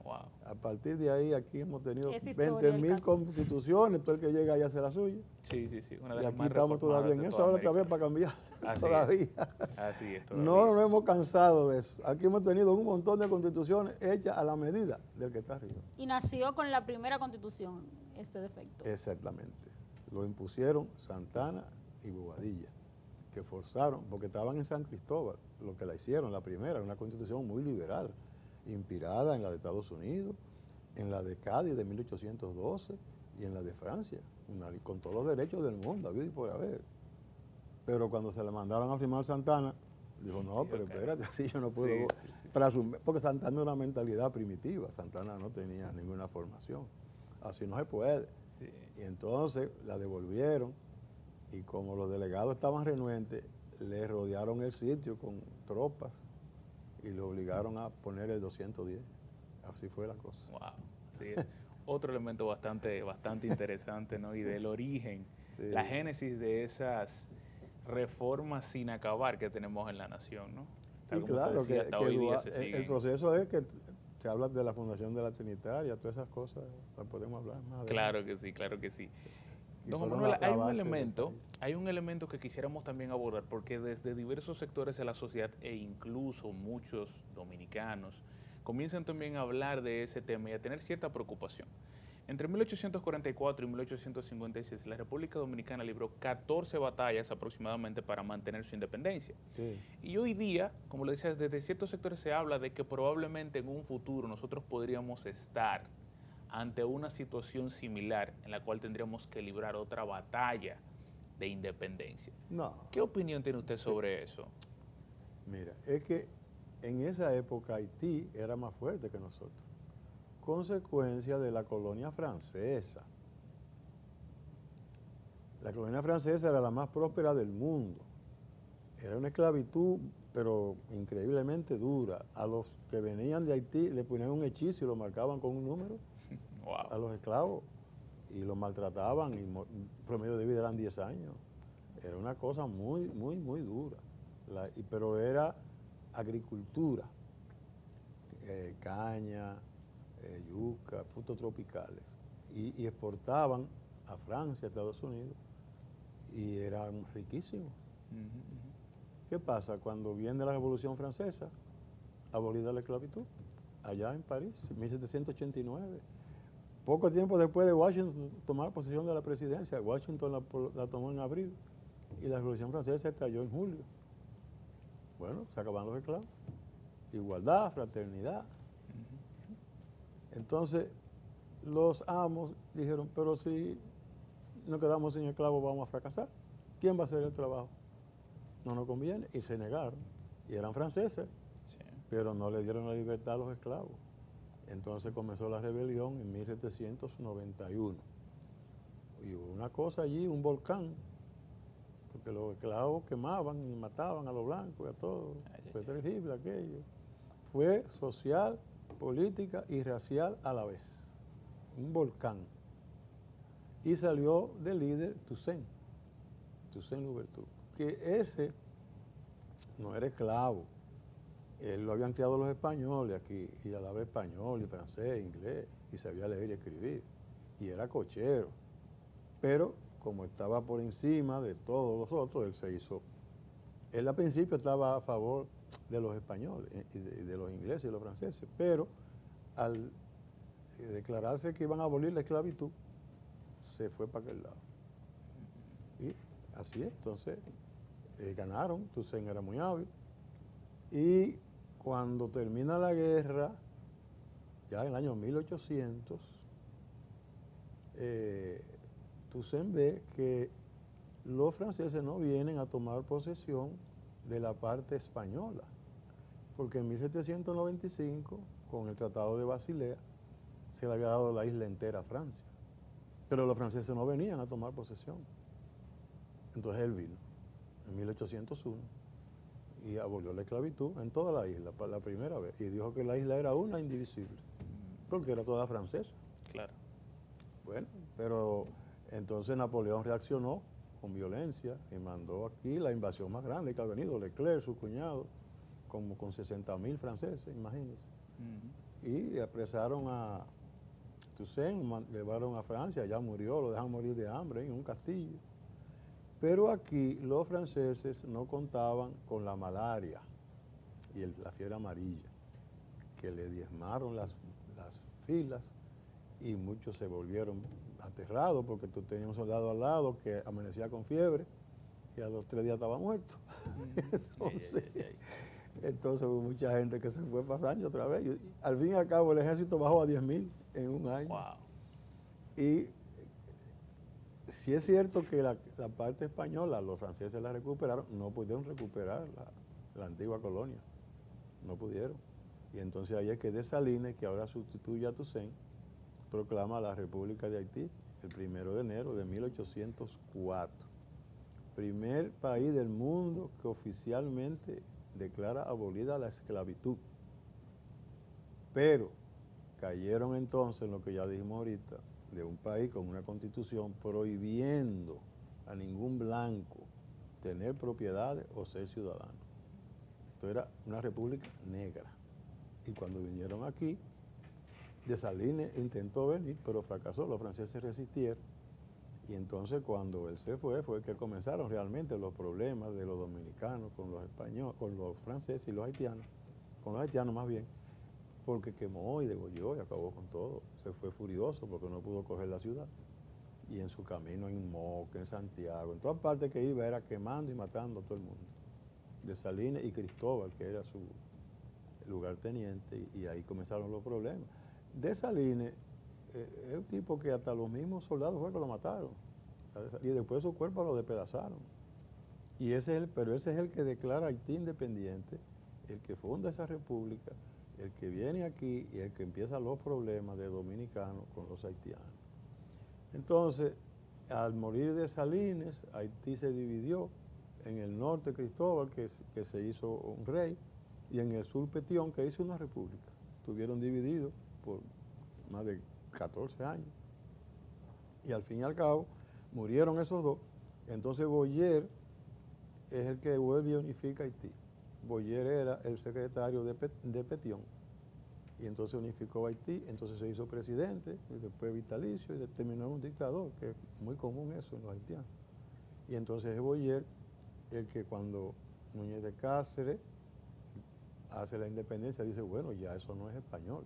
Wow. A partir de ahí, aquí hemos tenido Es historia el 20.000 caso. constituciones, todo el que llega ahí hace la suya. Sí, sí, sí. Una de Y las aquí más estamos todavía en reformadas de eso, toda ahora otra vez América. para cambiar. Así Todavía. es. Así es, todavía. No nos hemos cansado de eso. Aquí hemos tenido un montón de constituciones hechas a la medida del que está arriba. Y nació con la primera constitución este defecto. Exactamente. Lo impusieron Santana y Bobadilla, que forzaron, porque estaban en San Cristóbal, lo que la hicieron, la primera, una constitución muy liberal, inspirada en la de Estados Unidos, en la de Cádiz de 1812 y en la de Francia, con todos los derechos del mundo, habido y por haber. Pero cuando se la mandaron a firmar Santana, dijo, no, pero espérate, así yo no puedo presumir, porque Santana es una mentalidad primitiva, Santana no tenía ninguna formación, así no se puede. Sí. Y entonces la devolvieron y como los delegados estaban renuentes, le rodearon el sitio con tropas y le obligaron a poner el 210. Así fue la cosa. Wow. Sí, es otro elemento bastante interesante, ¿no? Y del origen, Sí. la génesis de esas reformas sin acabar que tenemos en la nación, ¿no? Tal Y como usted claro, decía, hasta hoy día se el siguen. proceso es que se habla de la fundación de la Trinitaria, todas esas cosas, las podemos hablar más adelante. Claro que sí, claro que sí. Y Don Juan fueron Manuel, la base del país. hay un elemento que quisiéramos también abordar, porque desde diversos sectores de la sociedad e incluso muchos dominicanos comienzan también a hablar de ese tema y a tener cierta preocupación. Entre 1844 y 1856, la República Dominicana libró 14 batallas aproximadamente para mantener su independencia. Sí. Y hoy día, como le decías, desde ciertos sectores se habla de que probablemente en un futuro nosotros podríamos estar ante una situación similar en la cual tendríamos que librar otra batalla de independencia. No, ¿Qué opinión tiene usted sobre eso? mira, es que en esa época Haití era más fuerte que nosotros, consecuencia de la colonia francesa. La colonia francesa era la más próspera del mundo. Era una esclavitud, pero increíblemente dura. A los que venían de Haití le ponían un hechizo y lo marcaban con un número a Wow. los esclavos y los maltrataban y el promedio de vida eran 10 años. Era una cosa muy, muy, muy dura. Pero era agricultura, caña, yuca, frutos tropicales. Y exportaban a Francia, a Estados Unidos, y eran riquísimos. ¿Qué pasa? Cuando viene la Revolución Francesa, abolida la esclavitud, allá en París, en 1789. Poco tiempo después de Washington tomar posesión de la presidencia, Washington la tomó en abril y la Revolución Francesa estalló en julio. Bueno, se acabaron los esclavos. Igualdad, fraternidad. Entonces, los amos dijeron, pero si nos quedamos sin esclavos vamos a fracasar. ¿Quién va a hacer el trabajo? No nos conviene. Y se negaron. Y eran franceses, Sí. pero no le dieron la libertad a los esclavos. Entonces comenzó la rebelión en 1791. Y hubo una cosa allí, un volcán, porque los esclavos quemaban y mataban a los blancos y a todos. Fue terrible aquello. Fue social, política y racial a la vez. Un volcán. Y salió del líder Toussaint Louverture, que ese no era esclavo. Él lo habían criado los españoles aquí, y a la vez español y francés, inglés, y sabía leer y escribir. Y era cochero. Pero como estaba por encima de todos los otros, él se hizo. Él al principio estaba a favor de los españoles, y de los ingleses y los franceses, pero al declararse que iban a abolir la esclavitud, se fue para aquel lado. Y así es, entonces ganaron, Toussaint era muy hábil. Y cuando termina la guerra, ya en el año 1800, Toussaint ve que los franceses no vienen a tomar posesión de la parte española, porque en 1795, con el Tratado de Basilea, se le había dado la isla entera a Francia. Pero los franceses no venían a tomar posesión. Entonces él vino en 1801 y abolió la esclavitud en toda la isla, por la primera vez, y dijo que la isla era una indivisible, porque era toda francesa. Claro. Bueno, pero entonces Napoleón reaccionó con violencia y mandó aquí la invasión más grande que ha venido, Leclerc, su cuñado, como con 60.000 franceses, imagínense. Y apresaron a Toussaint, llevaron a Francia, ya murió, lo dejan morir de hambre en un castillo. Pero aquí los franceses no contaban con la malaria y la fiebre amarilla, que le diezmaron las filas y muchos se volvieron aterrados porque tú tenías un soldado al lado que amanecía con fiebre y a los 3 días estaba muerto. Entonces hubo mucha gente que se fue para Francia otra vez. Y al fin y al cabo el ejército bajó a 10.000 en un año. Wow. Y sí es cierto que la parte española, los franceses la recuperaron, no pudieron recuperar la antigua colonia. No pudieron. Y entonces ahí es que Dessalines, que ahora sustituye a Toussaint, proclama la República de Haití el 1 de enero de 1804. Primer país del mundo que oficialmente declara abolida la esclavitud. Pero cayeron entonces en lo que ya dijimos ahorita, de un país con una constitución prohibiendo a ningún blanco tener propiedades o ser ciudadano. Esto era una república negra. Y cuando vinieron aquí, Dessalines intentó venir, pero fracasó, los franceses resistieron. Y entonces cuando él se fue que comenzaron realmente los problemas de los dominicanos con los españoles, con los franceses y los haitianos, con los haitianos más bien, porque quemó y degolló y acabó con todo. Se fue furioso porque no pudo coger la ciudad. Y en su camino en Moca, en Santiago, en todas partes que iba era quemando y matando a todo el mundo. Dessalines y Cristóbal, que era su lugarteniente, y ahí comenzaron los problemas. Dessalines es un tipo que hasta los mismos soldados fue que lo mataron. Y después su cuerpo lo despedazaron. Pero ese es el que declara Haití independiente, el que funda esa república, el que viene aquí y el que empieza los problemas de dominicanos con los haitianos. Entonces, al morir Dessalines, Haití se dividió. En el norte Cristóbal, que se hizo un rey, y en el sur Petión, que hizo una república. Estuvieron divididos por más de 14 años. Y al fin y al cabo, murieron esos dos. Entonces Boyer es el que vuelve y unifica Haití. Boyer era el secretario de Petión. Y entonces unificó Haití, entonces se hizo presidente, y después vitalicio, y terminó en un dictador, que es muy común eso en los haitianos. Y entonces es Boyer el que cuando Núñez de Cáceres hace la independencia, dice, bueno, ya eso no es español.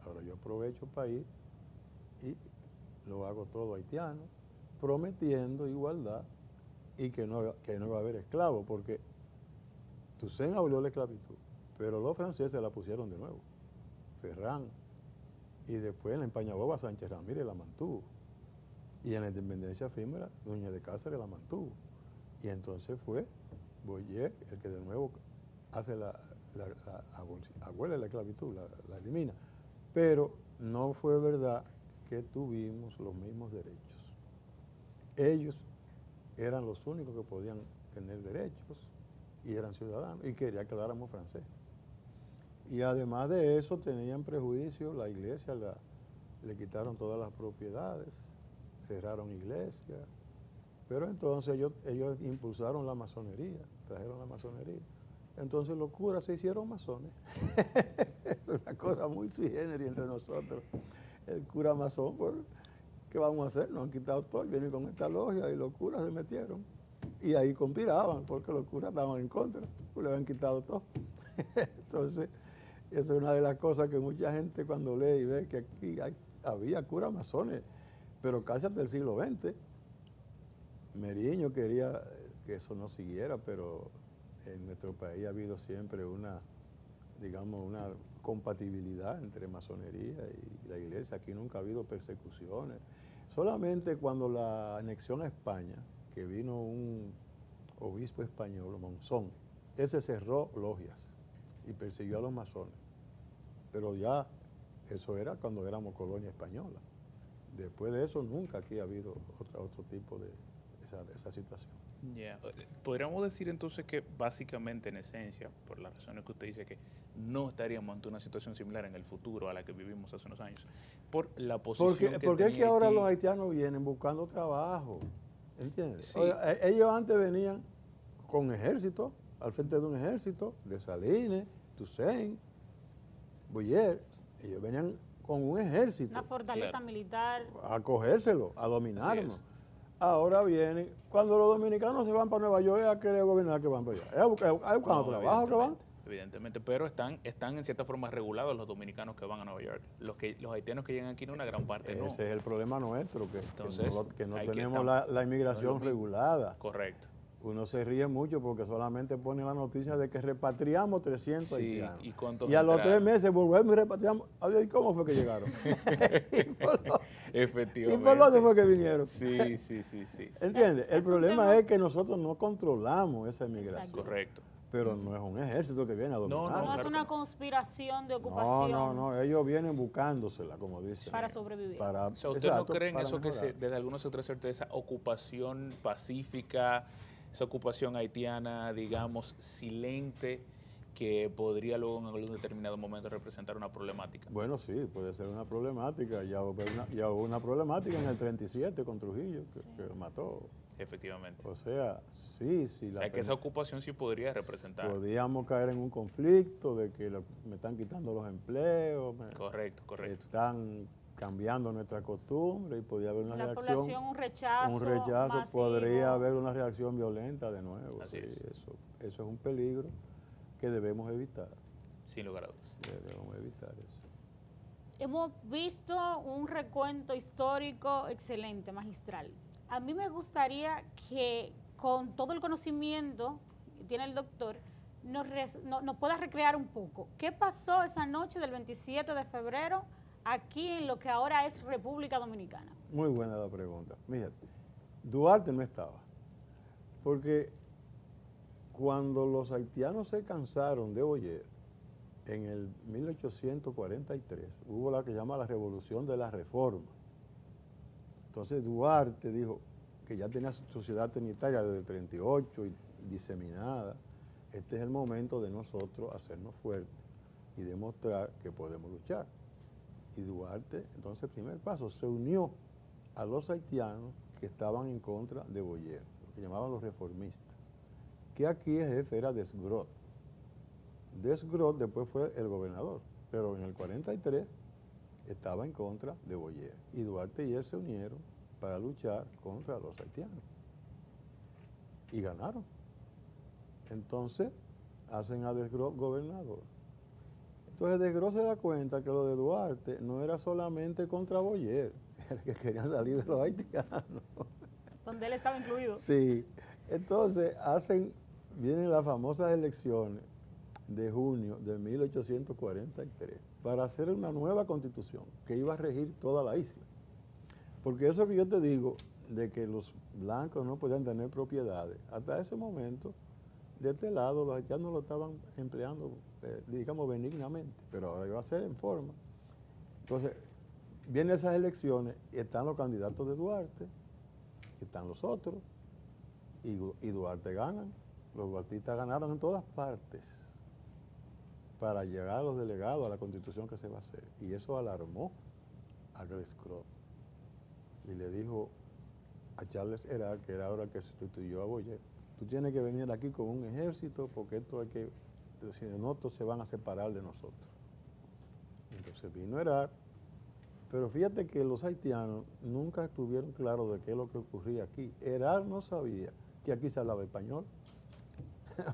Ahora yo aprovecho para ir y lo hago todo haitiano, prometiendo igualdad y que no va a haber esclavos, porque Toussaint abolió la esclavitud, pero los franceses la pusieron de nuevo. Ferrán, y después en la Empañaboba Sánchez Ramírez la mantuvo, y en la independencia efímera Núñez de Cáceres la mantuvo, y entonces fue Boyer el que de nuevo hace abuela la esclavitud, la elimina, pero no fue verdad que tuvimos los mismos derechos. Ellos eran los únicos que podían tener derechos y eran ciudadanos y quería que habláramos francés. Y además de eso tenían prejuicios, la iglesia le quitaron todas las propiedades, cerraron iglesias, pero entonces ellos impulsaron la masonería, trajeron la masonería. Entonces los curas se hicieron masones. Es una cosa muy sui generis entre nosotros. El cura masón, pues, ¿qué vamos a hacer? Nos han quitado todo, vienen con esta logia y los curas se metieron. Y ahí conspiraban, porque los curas estaban en contra, pues le habían quitado todo. Entonces, esa es una de las cosas que mucha gente cuando lee y ve que aquí había curas masones, pero casi hasta el siglo XX. Meriño quería que eso no siguiera, pero en nuestro país ha habido siempre una compatibilidad entre masonería y la iglesia. Aquí nunca ha habido persecuciones. Solamente cuando la anexión a España, que vino un obispo español, Monzón, ese cerró logias. y persiguió a los masones. Pero ya eso era cuando éramos colonia española. Después de eso nunca aquí ha habido otro tipo de esa situación. Yeah. Podríamos decir entonces que básicamente en esencia, por las razones que usted dice, que no estaríamos ante una situación similar en el futuro a la que vivimos hace unos años, por la posición Porque es que ahora Haití. los haitianos vienen buscando trabajo, ¿entiendes? Sí. Oiga, ellos antes venían con ejército, al frente de un ejército, de Salines, Toussaint, Boyer, ellos venían con un ejército Una fortaleza Claro. militar. a cogérselo, a dominarnos. Así es. Ahora vienen, cuando los dominicanos se van para Nueva York, es a querer gobernar que van para allá. Es a buscando No, trabajo que van. Evidentemente, pero están en cierta forma regulados los dominicanos que van a Nueva York. Los haitianos que llegan aquí, en una gran parte no. Ese es el problema nuestro, Entonces, que no hay que tenemos estar- la inmigración no es lo mismo. regulada. Correcto. Uno se ríe mucho porque solamente pone la noticia de que repatriamos 300 Sí, haitianos. ¿y cuántos a los 3 entraron? meses volvemos y repatriamos. ¿Y cómo fue que llegaron? ¿Y Efectivamente. por dónde fue que vinieron? Sí. ¿Entiendes? El Es un problema tema- es que nosotros no controlamos esa inmigración. Correcto. Pero no es un ejército que viene a dominar. No, No es claro una que no. conspiración de No, ocupación no, ellos vienen buscándosela, como dicen. para sobrevivir. O sea, ¿usted exacto, no cree en para eso mejorar. desde algunos sectores de esa ocupación pacífica, esa ocupación haitiana, digamos, silente, que podría luego en algún determinado momento representar una problemática? Bueno, sí, puede ser una problemática. Ya hubo una problemática en el 37 con Trujillo, que lo mató. Efectivamente. O sea, sí. O sea, que esa ocupación sí podría representar. Podríamos caer en un conflicto de que me están quitando los empleos, Correcto. están cambiando nuestra costumbre y podría haber una La reacción. población, un rechazo. Podría masivo. haber una reacción violenta de nuevo. Así sí, es. eso es un peligro que debemos evitar. Sin lugar a dudas. Debemos evitar eso. Hemos visto un recuento histórico excelente, magistral. A mí me gustaría que con todo el conocimiento que tiene el doctor, nos pueda recrear un poco. ¿Qué pasó esa noche del 27 de febrero aquí en lo que ahora es República Dominicana? Muy buena la pregunta. Fíjate, Duarte no estaba, porque cuando los haitianos se cansaron de Boyer, en el 1843, hubo la que llama la Revolución de la Reforma. Entonces Duarte dijo que ya tenía su sociedad trinitaria desde el 38 y diseminada. Este es el momento de nosotros hacernos fuertes y demostrar que podemos luchar. Y Duarte, entonces, primer paso, se unió a los haitianos que estaban en contra de Boyer, lo que llamaban los reformistas, que aquí el jefe era Desgrot. Desgrot después fue el gobernador, pero en el 43 estaba en contra de Boyer. Y Duarte y él se unieron para luchar contra los haitianos. Y ganaron. Entonces, hacen a Desgrot gobernador. Entonces Desgrot se da cuenta que lo de Duarte no era solamente contra Boyer, era que querían salir de los haitianos. Donde él estaba incluido. Sí. Entonces vienen las famosas elecciones de junio de 1843 para hacer una nueva constitución que iba a regir toda la isla. Porque eso que yo te digo, de que los blancos no podían tener propiedades, hasta ese momento, de este lado, los haitianos lo estaban empleando, digamos, benignamente, pero ahora iba a ser en forma. Entonces, vienen esas elecciones y están los candidatos de Duarte, están los otros, y Duarte ganan. Los duartistas ganaron en todas partes para llegar a los delegados a la constitución que se va a hacer. Y eso alarmó a Desgrot. Y le dijo a Charles Herard, que era ahora el que sustituyó a Boyer, tú tienes que venir aquí con un ejército porque esto hay que, si no, otros se van a separar de nosotros. Entonces vino Herard, pero fíjate que los haitianos nunca estuvieron claros de qué es lo que ocurría aquí. Herard no sabía que aquí se hablaba español.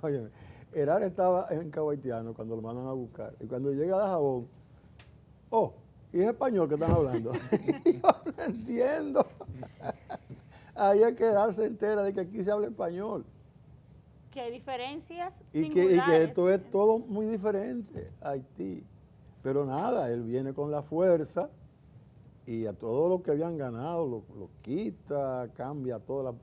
Óyeme, Herard estaba en Cabo Haitiano cuando lo mandan a buscar. Y cuando llega a Dajabón, y es español que están hablando. Y yo no entiendo. Ahí hay que darse entera de que aquí se habla español. Que hay diferencias Y que singulares. esto es todo muy diferente, Haití. Pero nada, él viene con la fuerza y a todo lo que habían ganado lo quita, cambia toda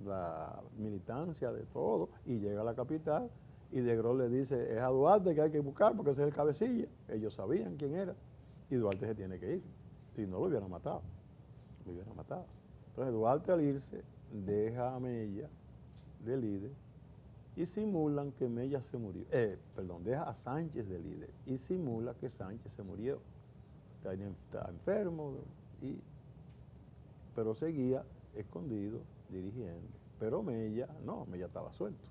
la militancia de todo y llega a la capital Y De Gros le dice, es a Duarte que hay que buscar porque ese es el cabecilla. Ellos sabían quién era. Y Duarte se tiene que ir. Si no, lo hubieran matado. Lo hubieran matado. Entonces Duarte al irse deja a Mella de líder y simulan que Mella se murió. Deja a Sánchez de líder y simula que Sánchez se murió. Está enfermo, pero seguía escondido dirigiendo. Pero Mella estaba suelto.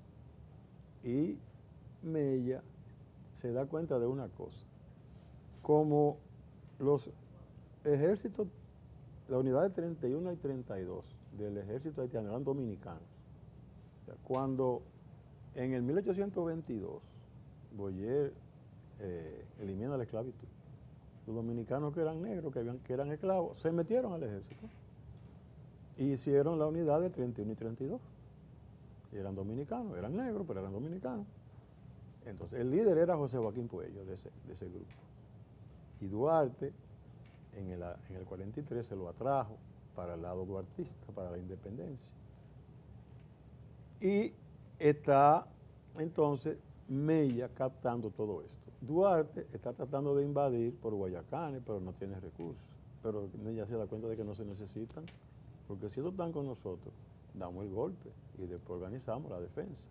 Y Mella se da cuenta de una cosa. Como los ejércitos, la unidad de 31 y 32 del ejército haitiano eran dominicanos. O sea, cuando en el 1822 Boyer elimina la esclavitud, los dominicanos que eran negros, que eran esclavos, se metieron al ejército y hicieron la unidad de 31 y 32. Y eran dominicanos, eran negros, pero eran dominicanos. Entonces, el líder era José Joaquín Puello de ese grupo. Y Duarte, en el 43, se lo atrajo para el lado duartista, para la independencia. Y está, entonces, Mella captando todo esto. Duarte está tratando de invadir por Guayacanes, pero no tiene recursos. Pero Mella se da cuenta de que no se necesitan, porque si ellos están con nosotros, damos el golpe y después organizamos la defensa.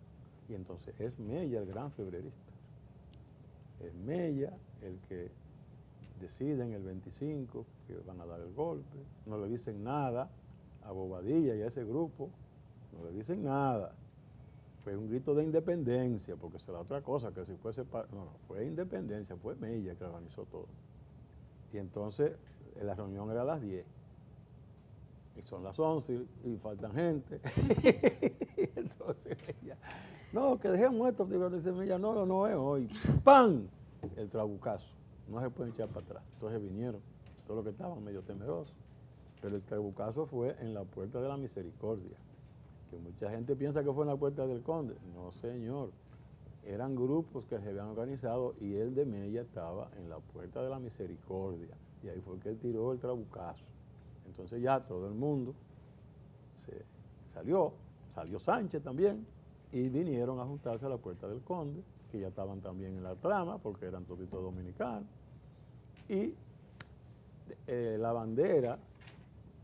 Y entonces es Mella el gran febrerista. Es Mella el que decide en el 25 que van a dar el golpe. No le dicen nada a Bobadilla y a ese grupo. No le dicen nada. Fue un grito de independencia, porque será otra cosa, que si fuese... fue independencia, fue Mella que organizó todo. Y entonces la reunión era a las 10. Y son las 11 y faltan gente. Y entonces Mella, no, que dejemos esto. Dice Mella, no es hoy. ¡Pam! El trabucazo. No se pueden echar para atrás. Entonces vinieron todos los que estaban medio temerosos. Pero el trabucazo fue en la Puerta de la Misericordia. Que mucha gente piensa que fue en la Puerta del Conde. No, señor. Eran grupos que se habían organizado y el de Mella estaba en la Puerta de la Misericordia. Y ahí fue que él tiró el trabucazo. Entonces ya todo el mundo salió Sánchez también, y vinieron a juntarse a la Puerta del Conde, que ya estaban también en la trama, porque eran toditos dominicanos. Y la bandera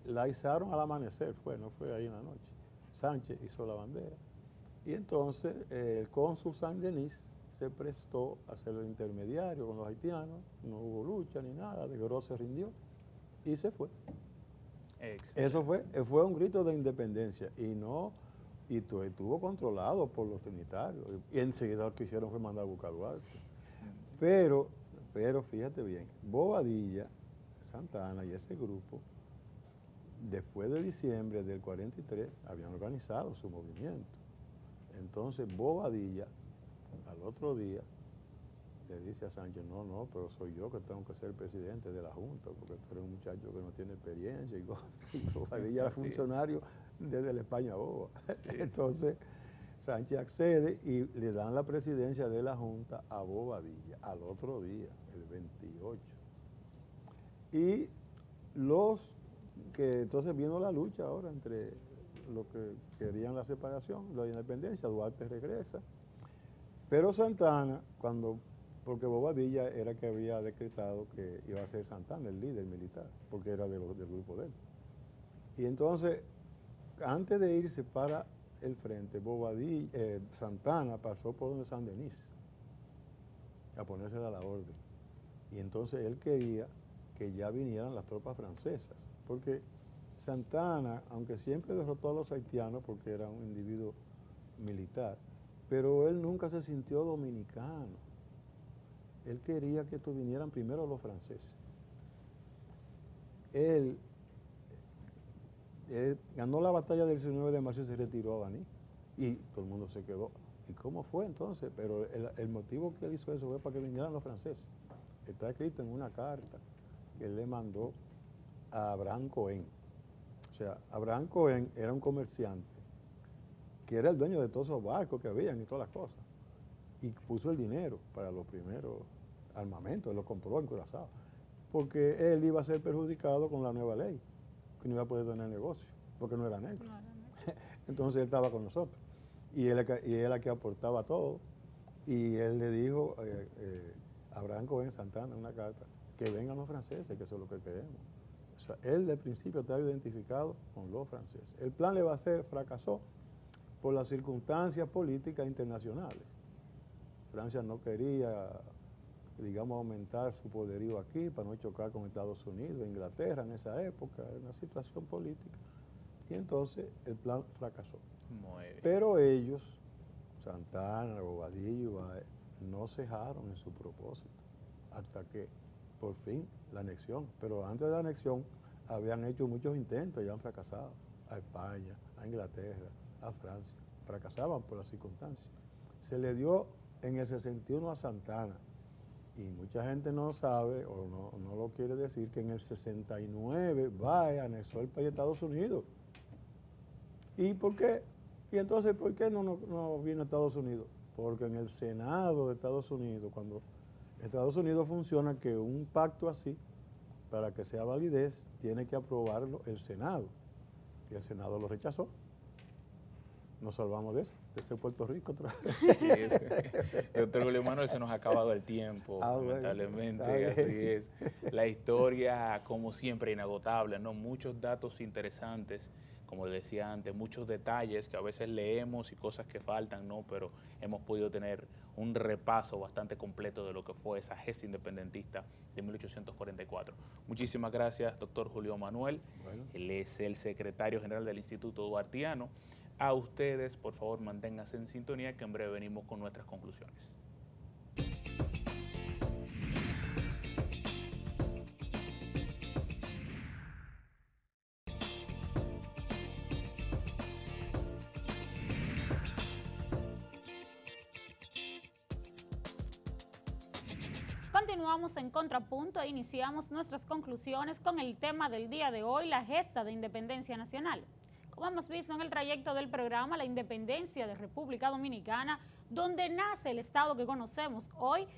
la izaron al amanecer, no fue ahí en la noche. Sánchez hizo la bandera. Y entonces el cónsul San Denis se prestó a ser el intermediario con los haitianos, no hubo lucha ni nada, De Gros se rindió y se fue. Excelente. Eso fue un grito de independencia y estuvo controlado por los trinitarios. Y enseguida lo que hicieron fue mandar a buscar a Duarte. Pero fíjate bien, Bobadilla, Santana y ese grupo, después de diciembre del 43, habían organizado su movimiento. Entonces Bobadilla, al otro día, le dice a Sánchez, no, pero soy yo que tengo que ser presidente de la Junta, porque tú eres un muchacho que no tiene experiencia y cosas. Y Bobadilla era funcionario desde la España boba. Sí. Entonces Sánchez accede y le dan la presidencia de la Junta a Bobadilla al otro día, el 28. Y entonces vino la lucha ahora entre los que querían la separación, la independencia. Duarte regresa. Pero Santana, porque Bobadilla era que había decretado que iba a ser Santana el líder militar, porque era del grupo de él. Y entonces, antes de irse para el frente, Santana pasó por donde San Denis a ponerse a la orden. Y entonces él quería que ya vinieran las tropas francesas, porque Santana, aunque siempre derrotó a los haitianos porque era un individuo militar, pero él nunca se sintió dominicano. Él quería que vinieran primero los franceses. Él ganó la batalla del 19 de marzo y se retiró a Baní. Y todo el mundo se quedó. ¿Y cómo fue entonces? Pero el motivo que él hizo eso fue para que vinieran los franceses. Está escrito en una carta que él le mandó a Abraham Cohen. O sea, Abraham Cohen era un comerciante que era el dueño de todos esos barcos que habían y todas las cosas. Y puso el dinero para los primeros armamentos, él lo compró en Curazao, porque él iba a ser perjudicado con la nueva ley, que no iba a poder tener negocio, porque no era negro. Entonces él estaba con nosotros, y él era que aportaba todo, Y él le dijo a Abraham Cohen Santana en una carta que vengan los franceses, que eso es lo que queremos. O sea, él de principio estaba identificado con los franceses. El plan Le Vasseur fracasó por las circunstancias políticas internacionales. Francia no quería, digamos, aumentar su poderío aquí para no chocar con Estados Unidos, Inglaterra en esa época, era una situación política. Y entonces el plan fracasó. Muy bien. Pero ellos, Santana, Bobadillo, no cejaron en su propósito hasta que por fin la anexión. Pero antes de la anexión habían hecho muchos intentos y han fracasado. A España, a Inglaterra, a Francia. Fracasaban por las circunstancias. Se le dio en el 61 a Santana. Y mucha gente no sabe o no lo quiere decir que en el 69 Baez anexó el país de Estados Unidos. ¿Y por qué? Y entonces, ¿por qué no vino a Estados Unidos? Porque en el Senado de Estados Unidos, cuando Estados Unidos funciona, que un pacto así, para que sea validez, tiene que aprobarlo el Senado. Y el Senado lo rechazó. Nos salvamos de eso, de ese Puerto Rico otra vez. Doctor Julio Manuel, se nos ha acabado el tiempo, lamentablemente, bueno, así es. La historia, como siempre, inagotable, ¿no? Muchos datos interesantes, como le decía antes, muchos detalles que a veces leemos y cosas que faltan, ¿no? Pero hemos podido tener un repaso bastante completo de lo que fue esa gesta independentista de 1844. Muchísimas gracias, doctor Julio Manuel. Bueno. Él es el secretario general del Instituto Duartiano. A ustedes, por favor, manténganse en sintonía, que en breve venimos con nuestras conclusiones. Continuamos en Contrapunto e iniciamos nuestras conclusiones con el tema del día de hoy, la gesta de independencia nacional. Como hemos visto en el trayecto del programa, la independencia de República Dominicana, donde nace el Estado que conocemos hoy,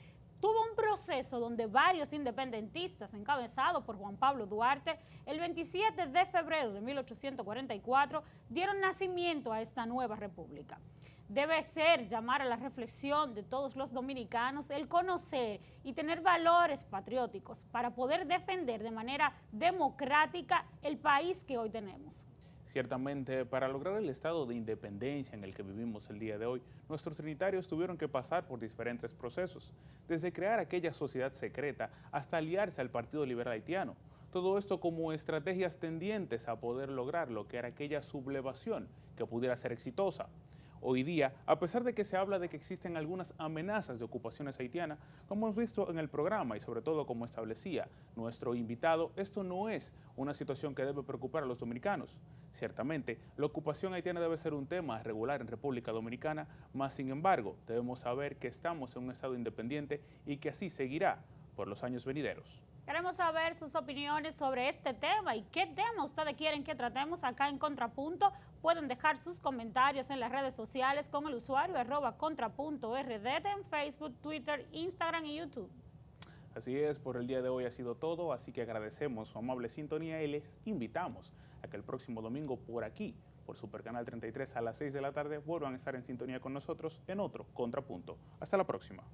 tuvo un proceso donde varios independentistas, encabezados por Juan Pablo Duarte, el 27 de febrero de 1844, dieron nacimiento a esta nueva república. Debe ser llamar a la reflexión de todos los dominicanos el conocer y tener valores patrióticos para poder defender de manera democrática el país que hoy tenemos. Ciertamente, para lograr el estado de independencia en el que vivimos el día de hoy, nuestros trinitarios tuvieron que pasar por diferentes procesos, desde crear aquella sociedad secreta hasta aliarse al Partido Liberal Haitiano. Todo esto como estrategias tendientes a poder lograr lo que era aquella sublevación que pudiera ser exitosa. Hoy día, a pesar de que se habla de que existen algunas amenazas de ocupaciones haitianas, como hemos visto en el programa y sobre todo como establecía nuestro invitado, esto no es una situación que debe preocupar a los dominicanos. Ciertamente, la ocupación haitiana debe ser un tema a regular en República Dominicana, mas sin embargo, debemos saber que estamos en un estado independiente y que así seguirá por los años venideros. Queremos saber sus opiniones sobre este tema y qué tema ustedes quieren que tratemos acá en Contrapunto. Pueden dejar sus comentarios en las redes sociales con el usuario @contrapunto.rd en Facebook, Twitter, Instagram y YouTube. Así es, por el día de hoy ha sido todo, así que agradecemos su amable sintonía y les invitamos a que el próximo domingo por aquí, por Supercanal 33 a las 6 de la tarde, vuelvan a estar en sintonía con nosotros en otro Contrapunto. Hasta la próxima.